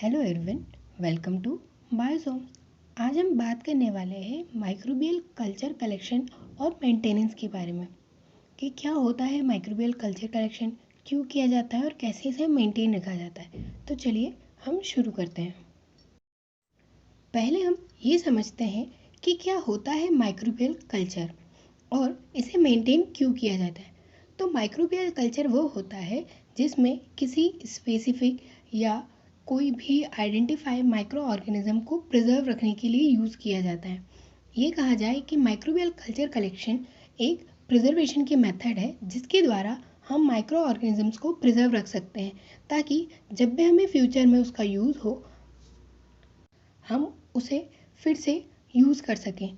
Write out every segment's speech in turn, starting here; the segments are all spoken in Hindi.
Hello everyone, welcome to Biosome. आज हम बात करने वाले हैं माइक्रोबियल कल्चर कलेक्शन और मेंटेनेंस के बारे में कि क्या होता है माइक्रोबियल कल्चर कलेक्शन, क्यों किया जाता है और कैसे इसे मेंटेन रखा जाता है। तो चलिए हम शुरू करते हैं। पहले हम ये समझते हैं कि क्या होता है माइक्रोबियल कल्चर और इसे मेंटेन क्यों किया जाता है। तो माइक्रोबियल कल्चर वो होता है जिसमें किसी स्पेसिफिक या कोई भी आइडेंटिफाई माइक्रो ऑर्गेनिज्म को प्रिजर्व रखने के लिए यूज़ किया जाता है। ये कहा जाए कि माइक्रोबियल कल्चर कलेक्शन एक प्रिजर्वेशन की मेथड है जिसके द्वारा हम माइक्रो ऑर्गेनिजम्स को प्रिजर्व रख सकते हैं, ताकि जब भी हमें फ्यूचर में उसका यूज़ हो हम उसे फिर से यूज़ कर सकें।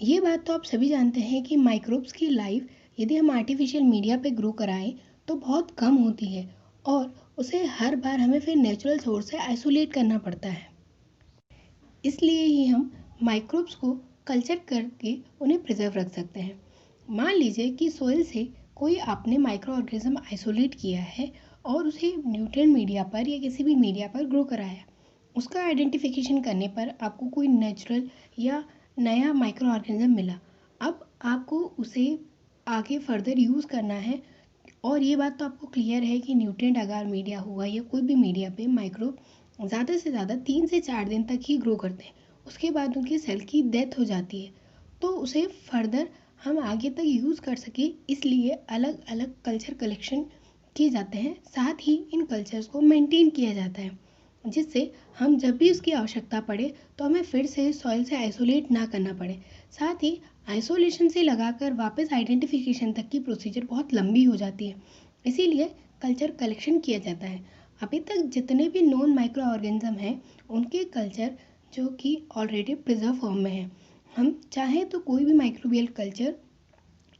ये बात तो आप सभी जानते हैं कि माइक्रोब्स की लाइफ यदि हम आर्टिफिशियल मीडिया पे ग्रो कराएं तो बहुत कम होती है और उसे हर बार हमें फिर नेचुरल सोर्स से आइसोलेट करना पड़ता है। इसलिए ही हम माइक्रोब्स को कल्चर करके उन्हें प्रिजर्व रख सकते हैं। मान लीजिए कि सोइल से कोई आपने माइक्रो ऑर्गेनिज्म आइसोलेट किया है और उसे न्यूट्रिएंट मीडिया पर या किसी भी मीडिया पर ग्रो कराया। उसका आइडेंटिफिकेशन करने पर आपको कोई नेचुरल या नया माइक्रो ऑर्गेनिज्म मिला। अब आपको उसे आगे फर्दर यूज़ करना है और ये बात तो आपको क्लियर है कि न्यूट्रिएंट अगर मीडिया हुआ या कोई भी मीडिया पे माइक्रोब ज़्यादा से ज़्यादा 3 से 4 दिन तक ही ग्रो करते हैं। उसके बाद उनकी सेल की डेथ हो जाती है। तो उसे फर्दर हम आगे तक यूज़ कर सकें, इसलिए अलग अलग कल्चर कलेक्शन किए जाते हैं। साथ ही इन कल्चर्स को मेंटेन किया जाता है जिससे हम जब भी उसकी आवश्यकता पड़े तो हमें फिर से सॉइल से आइसोलेट ना करना पड़े। साथ ही आइसोलेशन से लगाकर वापस आइडेंटिफिकेशन तक की प्रोसीजर बहुत लंबी हो जाती है, इसीलिए कल्चर कलेक्शन किया जाता है। अभी तक जितने भी नॉन माइक्रो ऑर्गेनिज्म हैं उनके कल्चर जो कि ऑलरेडी प्रिजर्व फॉर्म में है, हम चाहें तो कोई भी microbial culture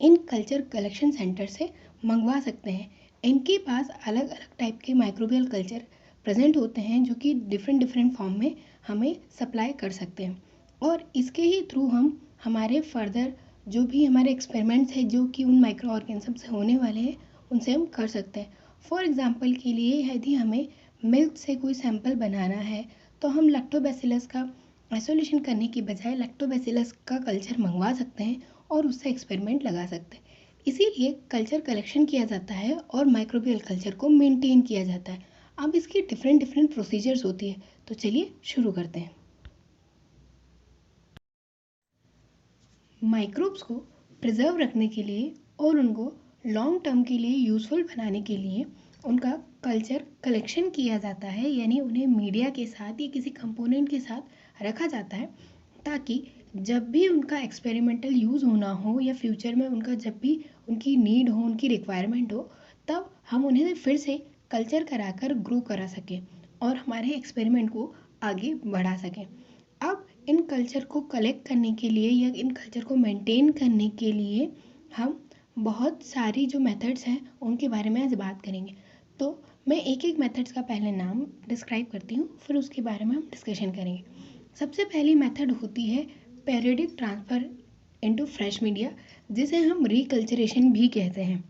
in culture collection centre से मंगवा सकते हैं। इनके पास अलग अलग टाइप के माइक्रोबियल कल्चर प्रेजेंट होते हैं जो कि डिफरेंट डिफरेंट फॉर्म में हमें सप्लाई कर सकते हैं और इसके ही थ्रू हम हमारे फर्दर जो भी हमारे एक्सपेरिमेंट्स हैं जो कि उन माइक्रो ऑर्गेनिज्म से होने वाले हैं उनसे हम कर सकते हैं। फॉर एग्जांपल के लिए यदि हमें मिल्क से कोई सैंपल बनाना है तो हम लैक्टोबैसिलस का आइसोलेशन करने की बजाय लैक्टोबैसिलस का कल्चर मंगवा सकते हैं और उससे एक्सपेरिमेंट लगा सकते हैं। इसीलिए कल्चर कलेक्शन किया जाता है और माइक्रोबियल कल्चर को मेंटेन किया जाता है। अब इसकी डिफरेंट डिफरेंट प्रोसीजर्स होती है, तो चलिए शुरू करते हैं। माइक्रोब्स को प्रिजर्व रखने के लिए और उनको लॉन्ग टर्म के लिए यूज़फुल बनाने के लिए उनका कल्चर कलेक्शन किया जाता है, यानी उन्हें मीडिया के साथ या किसी कंपोनेंट के साथ रखा जाता है, ताकि जब भी उनका एक्सपेरिमेंटल यूज़ होना हो या फ्यूचर में उनका जब भी उनकी नीड हो, उनकी रिक्वायरमेंट हो, तब हम उन्हें फिर से कल्चर कराकर ग्रो करा सकें और हमारे एक्सपेरिमेंट को आगे बढ़ा सकें। अब इन कल्चर को कलेक्ट करने के लिए या इन कल्चर को मेंटेन करने के लिए हम बहुत सारी जो मेथड्स हैं उनके बारे में आज बात करेंगे। तो मैं एक एक मेथड्स का पहले नाम डिस्क्राइब करती हूँ, फिर उसके बारे में हम डिस्कशन करेंगे। सबसे पहली मेथड होती है periodic transfer into fresh media, जिसे हम रिकल्चरेशन भी कहते हैं।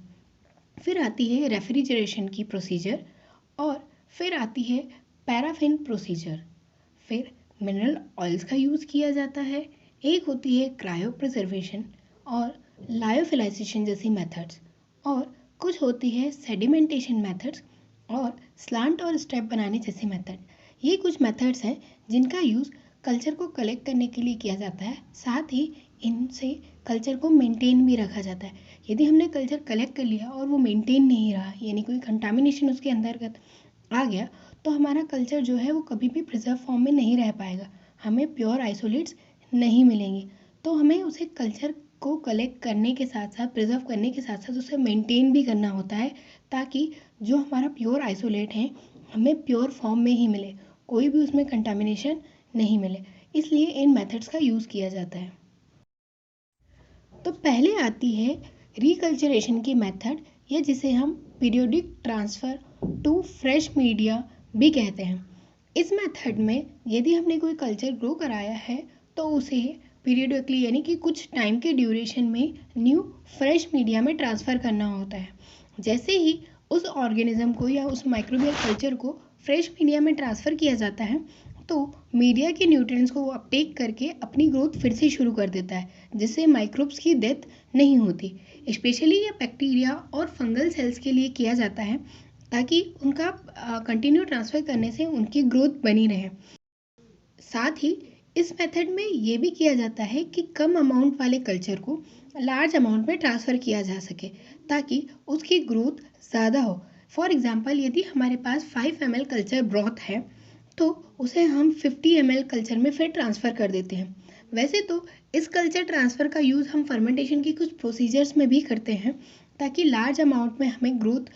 फिर आती है रेफ्रिजरेशन की प्रोसीजर और फिर आती है पैराफिन प्रोसीजर। फिर मिनरल ऑयल्स का यूज़ किया जाता है। एक होती है क्रायो प्रिजर्वेशन और लायोफिलाइजेशन जैसी मेथड्स, और कुछ होती है सेडिमेंटेशन मेथड्स और स्लांट और स्टेप बनाने जैसे मेथड। ये कुछ मेथड्स हैं जिनका यूज़ कल्चर को कलेक्ट करने के लिए किया जाता है। साथ ही इनसे कल्चर को मेंटेन भी रखा जाता है। यदि हमने कल्चर कलेक्ट कर लिया और वो मेंटेन नहीं रहा, यानी कोई कंटामिनेशन उसके अंतर्गत आ गया, तो हमारा कल्चर जो है वो कभी भी प्रिजर्व फॉर्म में नहीं रह पाएगा, हमें प्योर आइसोलेट्स नहीं मिलेंगे। तो हमें उसे कल्चर को कलेक्ट करने के साथ साथ, प्रिजर्व करने के साथ साथ उसे मेंटेन भी करना होता है, ताकि जो हमारा प्योर आइसोलेट है हमें प्योर फॉर्म में ही मिले, कोई भी उसमें कंटामिनेशन नहीं मिले। इसलिए इन मेथड्स का यूज़ किया जाता है। तो पहले आती है रिकल्चरेशन की मेथड, या जिसे हम periodic transfer to fresh media भी कहते हैं। इस मेथड में यदि हमने कोई कल्चर ग्रो कराया है तो उसे पीरियडिकली, यानी कि कुछ टाइम के ड्यूरेशन में न्यू फ्रेश मीडिया में ट्रांसफ़र करना होता है। जैसे ही उस ऑर्गेनिज्म को या उस माइक्रोबियल कल्चर को फ्रेश मीडिया में ट्रांसफ़र किया जाता है तो मीडिया के न्यूट्रिएंट्स को वो अपटेक करके अपनी ग्रोथ फिर से शुरू कर देता है, जिससे माइक्रोब्स की डेथ नहीं होती। स्पेशली ये बैक्टीरिया और फंगल सेल्स के लिए किया जाता है ताकि उनका कंटिन्यू ट्रांसफ़र करने से उनकी ग्रोथ बनी रहे। साथ ही इस मेथड में ये भी किया जाता है कि कम अमाउंट वाले कल्चर को लार्ज अमाउंट में ट्रांसफ़र किया जा सके ताकि उसकी ग्रोथ ज़्यादा हो। फॉर एग्ज़ाम्पल, यदि हमारे पास 5 ml कल्चर ब्रॉथ है तो उसे हम 50 ml कल्चर में फिर ट्रांसफ़र कर देते हैं। वैसे तो इस कल्चर ट्रांसफ़र का यूज़ हम फर्मेंटेशन की कुछ प्रोसीजर्स में भी करते हैं ताकि लार्ज अमाउंट में हमें ग्रोथ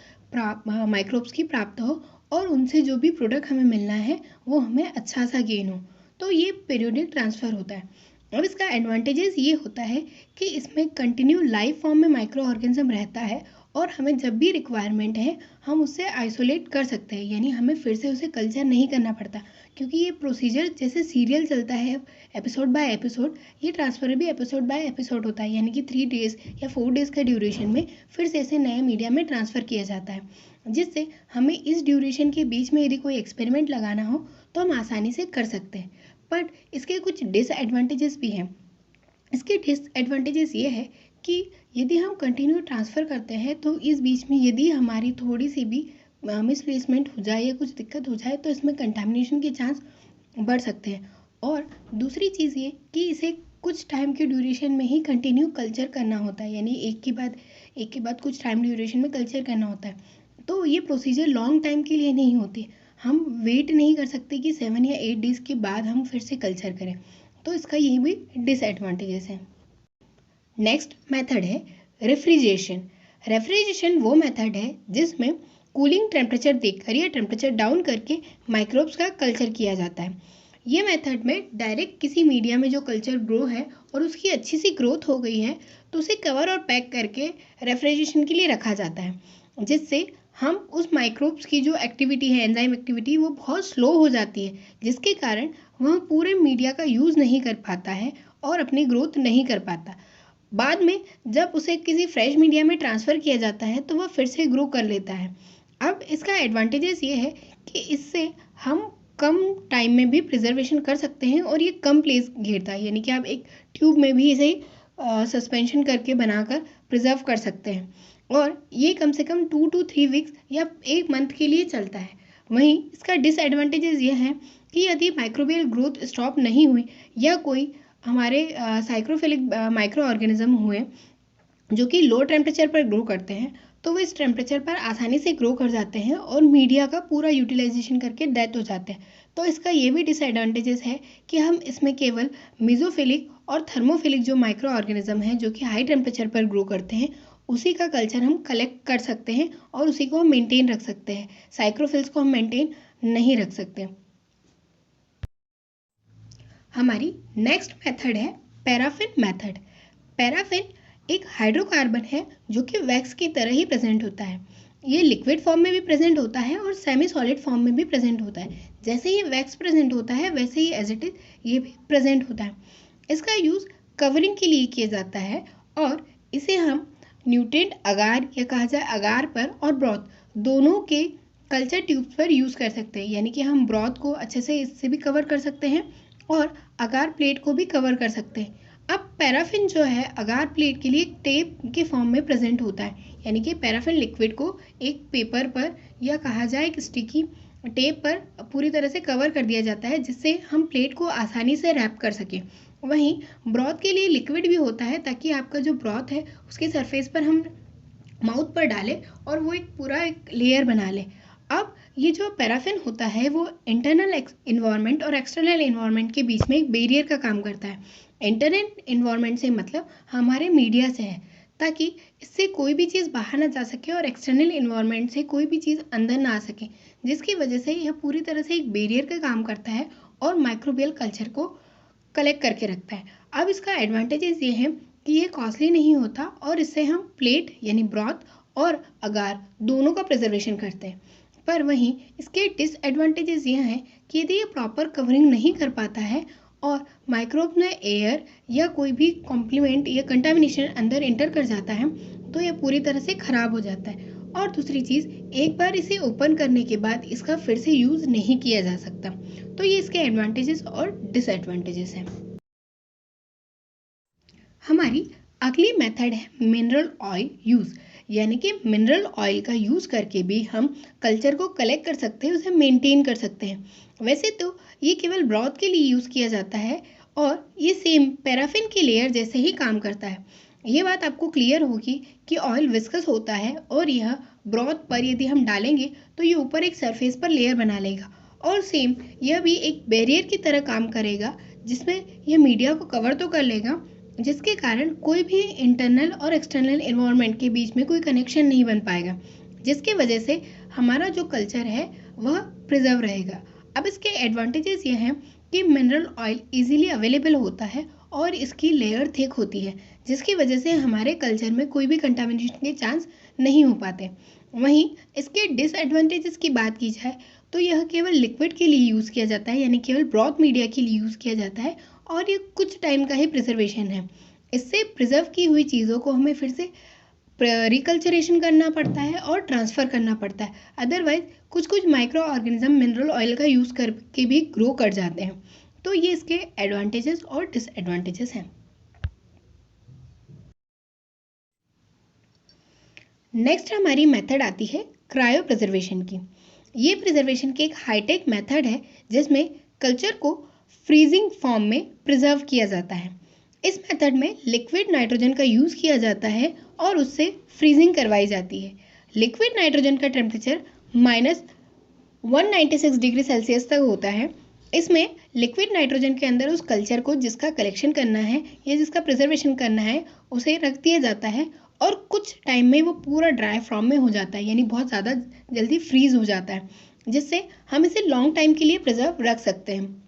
माइक्रोब्स की प्राप्त हो और उनसे जो भी प्रोडक्ट हमें मिलना है वो हमें अच्छा सा गेन हो। तो ये पीरियोडिक ट्रांसफ़र होता है। अब इसका एडवांटेजेस ये होता है कि इसमें कंटिन्यू लाइव फॉर्म में माइक्रो ऑर्गेनिज्म रहता है और हमें जब भी रिक्वायरमेंट है हम उससे आइसोलेट कर सकते हैं, यानी हमें फिर से उसे कल्चर नहीं करना पड़ता, क्योंकि ये प्रोसीजर जैसे सीरियल चलता है एपिसोड बाय एपिसोड, ये ट्रांसफ़र भी एपिसोड बाय एपिसोड होता है, यानी कि 3 डेज़ या 4 डेज़ का ड्यूरेशन में फिर से इसे नए मीडिया में ट्रांसफ़र किया जाता है, जिससे हमें इस ड्यूरेशन के बीच में यदि कोई एक्सपेरिमेंट लगाना हो तो हम आसानी से कर सकते हैं। बट इसके कुछ डिसएडवांटेजेस भी हैं। इसके डिसएडवांटेजेस ये है कि यदि हम कंटिन्यू ट्रांसफ़र करते हैं तो इस बीच में यदि हमारी थोड़ी सी भी मिसप्लेसमेंट हो जाए या कुछ दिक्कत हो जाए तो इसमें कंटामिनेशन के चांस बढ़ सकते हैं। और दूसरी चीज़ ये कि इसे कुछ टाइम के ड्यूरेशन में ही कंटिन्यू कल्चर करना होता है, यानी एक के बाद कुछ टाइम ड्यूरेशन में कल्चर करना होता है। तो ये प्रोसीजर लॉन्ग टाइम के लिए नहीं होती। हम वेट नहीं कर सकते कि 7 या 8 डेज़ के बाद हम फिर से कल्चर करें, तो इसका ये भी डिसएडवांटेजेस है। नेक्स्ट मेथड है रेफ्रिजरेशन। रेफ्रिजरेशन वो मेथड है जिसमें कूलिंग टेम्परेचर देकर या टेम्परेचर डाउन करके माइक्रोब्स का कल्चर किया जाता है। ये मेथड में डायरेक्ट किसी मीडिया में जो कल्चर ग्रो है और उसकी अच्छी सी ग्रोथ हो गई है तो उसे कवर और पैक करके रेफ्रिजरेशन के लिए रखा जाता है, जिससे हम उस माइक्रोब्स की जो एक्टिविटी है, एंजाइम एक्टिविटी, वो बहुत स्लो हो जाती है, जिसके कारण वह पूरे मीडिया का यूज़ नहीं कर पाता है और अपनी ग्रोथ नहीं कर पाता। बाद में जब उसे किसी फ्रेश मीडिया में ट्रांसफ़र किया जाता है तो वह फिर से ग्रो कर लेता है। अब इसका एडवांटेजेस ये है कि इससे हम कम टाइम में भी प्रिजर्वेशन कर सकते हैं और ये कम प्लेस घेरता है, यानी कि आप एक ट्यूब में भी इसे सस्पेंशन करके बनाकर प्रिजर्व कर सकते हैं और ये कम से कम 2 to 3 वीक्स या 1 मंथ के लिए चलता है। वहीं इसका डिसएडवांटेजेस ये हैं कि यदि माइक्रोबियल ग्रोथ स्टॉप नहीं हुई या कोई हमारे साइक्रोफिलिक माइक्रो ऑर्गेनिज्म हुए जो कि लो टेम्परेचर पर ग्रो करते हैं, तो वो इस टेम्परेचर पर आसानी से ग्रो कर जाते हैं और मीडिया का पूरा यूटिलाइजेशन करके डेथ हो जाते हैं। तो इसका ये भी डिसएडवांटेजेस है कि हम इसमें केवल मीज़ोफिलिक और थर्मोफिलिक जो माइक्रो ऑर्गेनिज्म हैं जो कि हाई टेम्परेचर पर ग्रो करते हैं, उसी का कल्चर हम कलेक्ट कर सकते हैं और उसी को हम मेंटेन रख सकते हैं। साइक्रोफिल्स को हम मेंटेन नहीं रख सकते। हमारी नेक्स्ट मेथड है पैराफिन मेथड। पैराफिन एक हाइड्रोकार्बन है जो कि वैक्स की तरह ही प्रेजेंट होता है। ये लिक्विड फॉर्म में भी प्रेजेंट होता है और सेमी सॉलिड फॉर्म में भी प्रेजेंट होता है। जैसे ही वैक्स प्रेजेंट होता है वैसे ही एज इट इज ये भी प्रेजेंट होता है। इसका यूज़ कवरिंग के लिए किया जाता है और इसे हम न्यूट्रिएंट अगार या कहा जाए अगार पर और ब्रॉथ दोनों के कल्चर ट्यूब्स पर यूज़ कर सकते हैं, यानी कि हम ब्रॉथ को अच्छे से इससे भी कवर कर सकते हैं और अगार प्लेट को भी कवर कर सकते हैं। अब पैराफिन जो है अगार प्लेट के लिए टेप के फॉर्म में प्रेजेंट होता है, यानी कि पैराफिन लिक्विड को एक पेपर पर या कहा जाए एक स्टिकी टेप पर पूरी तरह से कवर कर दिया जाता है, जिससे हम प्लेट को आसानी से रैप कर सकें। वहीं ब्रॉथ के लिए लिक्विड भी होता है ताकि आपका जो ब्रॉथ है उसके सरफेस पर हम माउथ पर डालें और वो एक पूरा एक लेयर बना ले। अब ये जो पैराफिन होता है वो इंटरनल इन्वायरमेंट और एक्सटर्नल इन्वायरमेंट के बीच में एक बैरियर का काम करता है। इंटरनल इन्वायरमेंट से मतलब हमारे मीडिया से है, ताकि इससे कोई भी चीज़ बाहर ना जा सके और एक्सटर्नल इन्वायरमेंट से कोई भी चीज़ अंदर ना आ सके, जिसकी वजह से यह पूरी तरह से एक बैरियर का काम करता है और माइक्रोबियल कल्चर को कलेक्ट करके रखता है। अब इसका एडवांटेजेस ये है कि ये कॉस्टली नहीं होता और इससे हम प्लेट यानी ब्रॉथ और अगार दोनों का प्रिजर्वेशन करते हैं। पर वहीं इसके डिसएडवांटेजेस ये हैं कि यदि ये प्रॉपर कवरिंग नहीं कर पाता है और माइक्रोब में एयर या कोई भी कॉम्प्लीमेंट या कंटामिनेशन अंदर इंटर कर जाता है तो ये पूरी तरह से ख़राब हो जाता है और दूसरी चीज़, एक बार इसे ओपन करने के बाद इसका फिर से यूज़ नहीं किया जा सकता। तो ये इसके एडवांटेजेस और डिसएडवांटेजेस हैं। हमारी अगली मेथड है मिनरल ऑयल यूज़, यानी कि मिनरल ऑयल का यूज़ करके भी हम कल्चर को कलेक्ट कर सकते हैं, उसे मेंटेन कर सकते हैं। वैसे तो ये केवल ब्रॉथ के लिए यूज़ किया जाता है और ये सेम पैराफिन की लेयर जैसे ही काम करता है। ये बात आपको क्लियर होगी कि ऑयल विस्कस होता है और यह ब्रॉथ पर यदि हम डालेंगे तो ये ऊपर एक सरफेस पर लेयर बना लेगा, और सेम यह भी एक बैरियर की तरह काम करेगा जिसमें यह मीडिया को कवर तो कर लेगा, जिसके कारण कोई भी इंटरनल और एक्सटर्नल एनवायरनमेंट के बीच में कोई कनेक्शन नहीं बन पाएगा, जिसकी वजह से हमारा जो कल्चर है वह प्रिजर्व रहेगा। अब इसके एडवांटेजेस ये हैं कि मिनरल ऑयल इजीली अवेलेबल होता है और इसकी लेयर थिक होती है, जिसकी वजह से हमारे कल्चर में कोई भी कंटामिनेशन के चांस नहीं हो पाते। वहीं इसके डिसएडवांटेजेस की बात की जाए तो यह केवल लिक्विड के लिए यूज़ किया जाता है, यानी केवल ब्रॉथ मीडिया के लिए यूज़ किया जाता है, और ये कुछ टाइम का ही प्रिजर्वेशन है। इससे प्रिजर्व की हुई चीज़ों को हमें फिर से रिकल्चरेशन करना पड़ता है और ट्रांसफ़र करना पड़ता है। अदरवाइज कुछ कुछ माइक्रो ऑर्गेनिज्म मिनरल ऑयल का यूज़ करके भी ग्रो कर जाते हैं। तो ये इसके एडवांटेजेस और डिसएडवांटेजेस हैं। नेक्स्ट हमारी मेथड आती है क्रायो प्रिजर्वेशन की। ये प्रिजर्वेशन की एक हाईटेक मेथड है जिसमें कल्चर को फ्रीजिंग फॉर्म में प्रिजर्व किया जाता है। इस मेथड में लिक्विड नाइट्रोजन का यूज़ किया जाता है और उससे फ्रीजिंग करवाई जाती है। लिक्विड नाइट्रोजन का टेम्परेचर -196 डिग्री सेल्सियस तक होता है। इसमें लिक्विड नाइट्रोजन के अंदर उस कल्चर को जिसका कलेक्शन करना है या जिसका प्रिजर्वेशन करना है उसे रख दिया जाता है, और कुछ टाइम में वो पूरा ड्राई फॉर्म में हो जाता है, यानी बहुत ज़्यादा जल्दी फ्रीज हो जाता है, जिससे हम इसे लॉन्ग टाइम के लिए प्रिजर्व रख सकते हैं।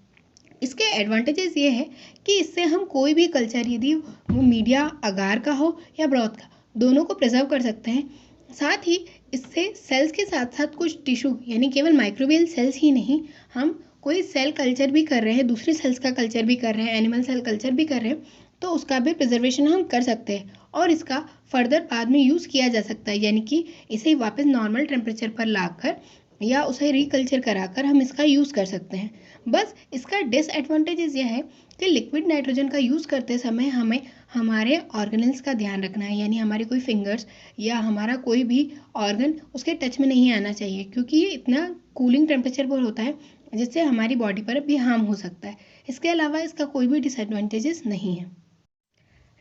इसके एडवांटेजेस ये है कि इससे हम कोई भी कल्चर, यदि वो मीडिया अगार का हो या ब्रॉथ का, दोनों को प्रिजर्व कर सकते हैं। साथ ही इससे सेल्स के साथ साथ कुछ टिश्यू, यानी केवल माइक्रोबियल सेल्स ही नहीं, हम कोई सेल कल्चर भी कर रहे हैं, दूसरी सेल्स का कल्चर भी कर रहे हैं, एनिमल सेल कल्चर भी कर रहे हैं, तो उसका भी प्रिजर्वेशन हम कर सकते हैं और इसका फर्दर बाद में यूज़ किया जा सकता है, यानी कि इसे वापस नॉर्मल टेम्परेचर पर लाकर या उसे रिकल्चर कराकर हम इसका यूज़ कर सकते हैं। बस इसका डिसएडवांटेजेस यह है कि लिक्विड नाइट्रोजन का यूज़ करते समय हमें हमारे ऑर्गेनल्स का ध्यान रखना है, यानी हमारे कोई फिंगर्स या हमारा कोई भी ऑर्गन उसके टच में नहीं आना चाहिए, क्योंकि ये इतना कूलिंग टेम्परेचर पर होता है जिससे हमारी बॉडी पर भी हार्म हो सकता है। इसके अलावा इसका कोई भी डिसएडवांटेजेस नहीं है।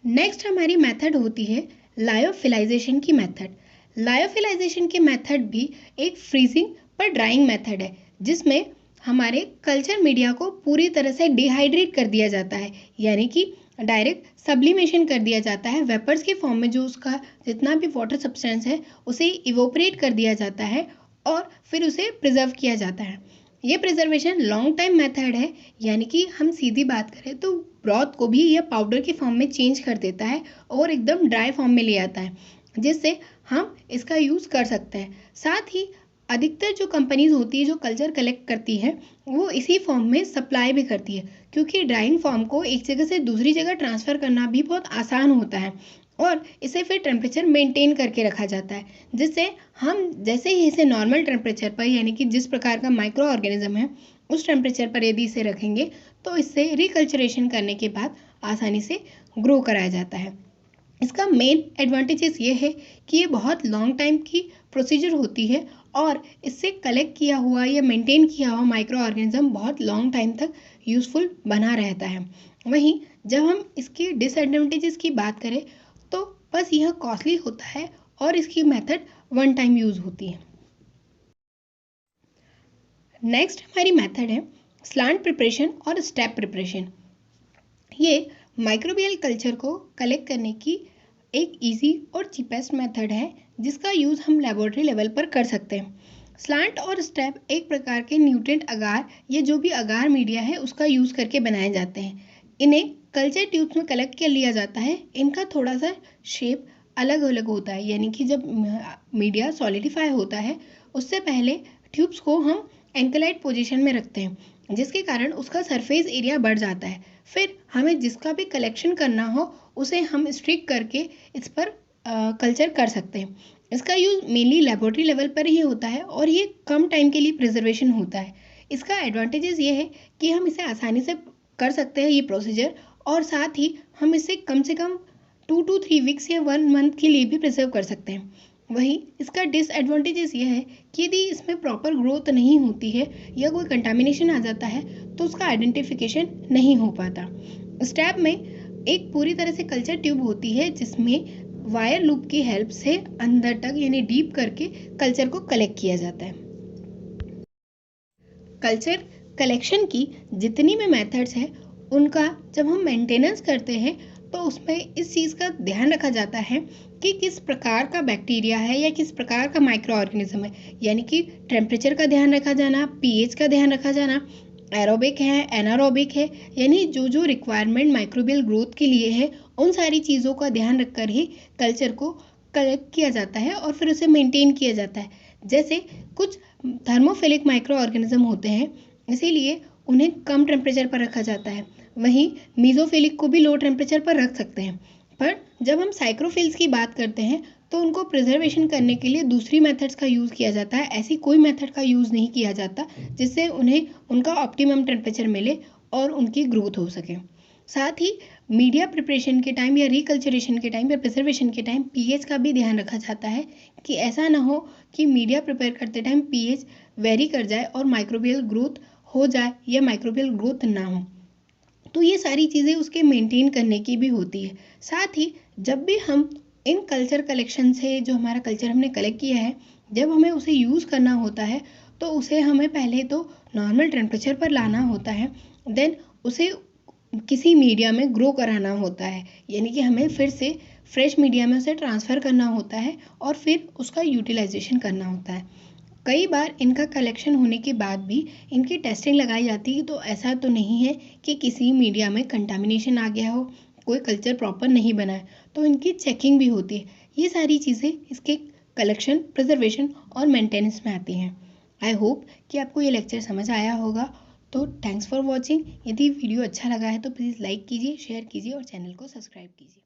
नेक्स्ट हमारी मेथड होती है लायोफिलाइजेशन की मेथड। लायोफिलाइजेशन की मेथड भी एक फ्रीजिंग पर ड्राइंग मेथड है, जिसमें हमारे कल्चर मीडिया को पूरी तरह से डिहाइड्रेट कर दिया जाता है, यानी कि डायरेक्ट सब्लिमेशन कर दिया जाता है वेपर्स के फॉर्म में। जो उसका जितना भी वाटर सब्सटेंस है उसे इवोपरेट कर दिया जाता है और फिर उसे प्रिजर्व किया जाता है। ये प्रिजर्वेशन लॉन्ग टाइम मेथड है, यानी कि हम सीधी बात करें तो ब्रॉथ को भी यह पाउडर के फॉर्म में चेंज कर देता है और एकदम ड्राई फॉर्म में ले आता है, जिससे हम इसका यूज़ कर सकते हैं। साथ ही अधिकतर जो कंपनीज होती है जो कल्चर कलेक्ट करती है वो इसी फॉर्म में सप्लाई भी करती है, क्योंकि ड्राइंग फॉर्म को एक जगह से दूसरी जगह ट्रांसफ़र करना भी बहुत आसान होता है और इसे फिर टेम्परेचर मेंटेन करके रखा जाता है, जिससे हम जैसे ही इसे नॉर्मल टेम्परेचर पर, यानी कि जिस प्रकार का माइक्रो ऑर्गेनिज्म है उस टेम्परेचर पर यदि इसे रखेंगे तो इससे रिकल्चरेशन करने के बाद आसानी से ग्रो कराया जाता है। इसका मेन एडवांटेजेस ये है कि ये बहुत लॉन्ग टाइम की प्रोसीजर होती है और इससे कलेक्ट किया हुआ या मेंटेन किया हुआ माइक्रो ऑर्गेनिज्म बहुत लॉन्ग टाइम तक यूज़फुल बना रहता है। वहीं जब हम इसकी डिसएडवांटेजेस की बात करें तो बस यह कॉस्टली होता है और इसकी मेथड वन टाइम यूज़ होती है। नेक्स्ट हमारी मेथड है स्लांट प्रिपरेशन और स्टेप प्रिपरेशन। ये माइक्रोबियल कल्चर को कलेक्ट करने की एक इजी और चीपेस्ट मेथड है जिसका यूज़ हम लेबोरेटरी लेवल पर कर सकते हैं। स्लांट और स्टेप एक प्रकार के न्यूट्रिएंट अगार या जो भी अगार मीडिया है उसका यूज़ करके बनाए जाते हैं। इन्हें कल्चर ट्यूब्स में कलेक्ट कर लिया जाता है। इनका थोड़ा सा शेप अलग अलग होता है, यानी कि जब मीडिया सॉलिडिफाई होता है उससे पहले ट्यूब्स को हम एंकलाइट पोजीशन में रखते हैं, जिसके कारण उसका सरफेस एरिया बढ़ जाता है। फिर हमें जिसका भी कलेक्शन करना हो उसे हम स्ट्रिक करके इस पर कल्चर कर सकते हैं। इसका यूज़ मेनली लेबोरेटरी लेवल पर ही होता है और ये कम टाइम के लिए प्रिजर्वेशन होता है। इसका एडवांटेजेस ये है कि हम इसे आसानी से कर सकते हैं ये प्रोसीजर, और साथ ही हम इसे कम से कम 2 to 3 वीक्स या 1 मंथ के लिए भी प्रिजर्व कर सकते हैं। वहीं इसका डिसएडवांटेजेस ये है कि यदि इसमें प्रॉपर ग्रोथ नहीं होती है या कोई कंटामिनेशन आ जाता है तो उसका आइडेंटिफिकेशन नहीं हो पाता। इस टैब में एक पूरी तरह से कल्चर ट्यूब होती है जिसमें वायर लूप की हेल्प से अंदर तक यानी डीप करके कल्चर को कलेक्ट किया जाता है। कल्चर कलेक्शन की जितनी भी मेथड्स हैं उनका जब हम मेंटेनेंस करते हैं तो उसमें इस चीज़ का ध्यान रखा जाता है कि किस प्रकार का बैक्टीरिया है या किस प्रकार का माइक्रो ऑर्गेनिज्म है, यानी कि टेम्परेचर का ध्यान रखा जाना, पीएच का ध्यान रखा जाना, एरोबिक है एनारोबिक है, यानी जो जो रिक्वायरमेंट माइक्रोबियल ग्रोथ के लिए है उन सारी चीज़ों का ध्यान रखकर ही कल्चर को कलेक्ट किया जाता है और फिर उसे मेंटेन किया जाता है। जैसे कुछ थर्मोफिलिक माइक्रो ऑर्गेनिज्म होते हैं, इसीलिए उन्हें कम टेम्परेचर पर रखा जाता है। वहीं मीज़ोफिलिक को भी लो टेम्परेचर पर रख सकते हैं। पर जब हम साइक्रोफिल्स की बात करते हैं तो उनको प्रिजर्वेशन करने के लिए दूसरी मेथड्स का यूज़ किया जाता है। ऐसी कोई मेथड का यूज़ नहीं किया जाता जिससे उन्हें उनका ऑप्टिमम टेम्परेचर मिले और उनकी ग्रोथ हो सके। साथ ही मीडिया प्रिपरेशन के टाइम या रिकल्चरेशन के टाइम या प्रिजर्वेशन के टाइम पीएच का भी ध्यान रखा जाता है कि ऐसा ना हो कि मीडिया प्रिपेयर करते टाइम पीएच वेरी कर जाए और माइक्रोबियल ग्रोथ हो जाए या माइक्रोबियल ग्रोथ ना हो। तो ये सारी चीज़ें उसके मेंटेन करने की भी होती है। साथ ही जब भी हम इन कल्चर कलेक्शन से जो हमारा कल्चर हमने कलेक्ट किया है, जब हमें उसे यूज़ करना होता है तो उसे हमें पहले तो नॉर्मल टेम्परेचर पर लाना होता है, देन उसे किसी मीडिया में ग्रो कराना होता है, यानी कि हमें फिर से फ्रेश मीडिया में उसे ट्रांसफ़र करना होता है और फिर उसका यूटिलाइजेशन करना होता है। कई बार इनका कलेक्शन होने के बाद भी इनकी टेस्टिंग लगाई जाती है, तो ऐसा तो नहीं है कि किसी मीडिया में कंटामिनेशन आ गया हो, कोई कल्चर प्रॉपर नहीं बना है, तो इनकी चेकिंग भी होती है। ये सारी चीज़ें इसके कलेक्शन, प्रिजर्वेशन और मेंटेनेंस में आती हैं। आई होप कि आपको ये लेक्चर समझ आया होगा। तो थैंक्स फॉर वॉचिंग। यदि वीडियो अच्छा लगा है तो प्लीज़ लाइक कीजिए, शेयर कीजिए और चैनल को सब्सक्राइब कीजिए।